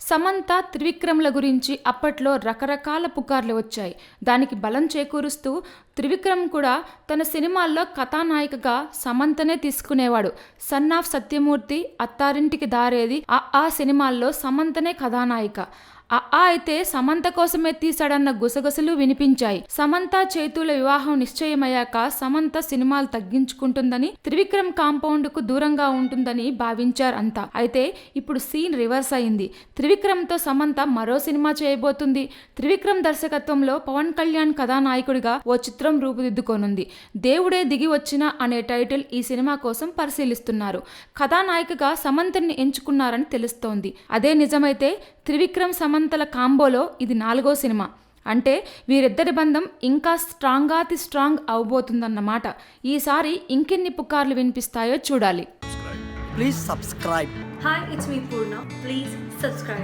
సమంత త్రివిక్రమ్ల గురించి అప్పట్లో రకరకాల పుకార్లు వచ్చాయి. దానికి బలం చేకూరుస్తూ త్రివిక్రమ్ కూడా తన సినిమాల్లో కథానాయికగా సమంతనే తీసుకునేవాడు. సన్ ఆఫ్ సత్యమూర్తి, అత్తారింటికి దారేది, ఆ సినిమాల్లో సమంతనే కథానాయిక. అయితే సమంత కోసమే తీశాడన్న గుసగుసలు వినిపించాయి. సమంత చైతుల వివాహం నిశ్చయమయ్యాక సమంత సినిమాలు తగ్గించుకుంటుందని, త్రివిక్రమ్ కాంపౌండ్ కు దూరంగా ఉంటుందని భావించారు అంతా. అయితే ఇప్పుడు సీన్ రివర్స్ అయింది. త్రివిక్రమ్ తో సమంత మరో సినిమా చేయబోతుంది. త్రివిక్రమ్ దర్శకత్వంలో పవన్ కళ్యాణ్ కథానాయకుడిగా ఓ చిత్రం రూపుదిద్దుకోనుంది. దేవుడే దిగి వచ్చిన అనే టైటిల్ ఈ సినిమా కోసం పరిశీలిస్తున్నారు. కథానాయికగా సమంతని ఎంచుకున్నారని తెలుస్తోంది. అదే నిజమైతే త్రివిక్రమ్ సమంతల కాంబోలో ఇది 4వ సినిమా. అంటే వీరిద్దరి బంధం ఇంకా స్ట్రాంగ్ అవబోతుందన్నమాట. ఈసారి ఇంకెన్ని పుకార్లు వినిపిస్తాయో చూడాలి. Please subscribe. Hi, it's me Purna. Please subscribe.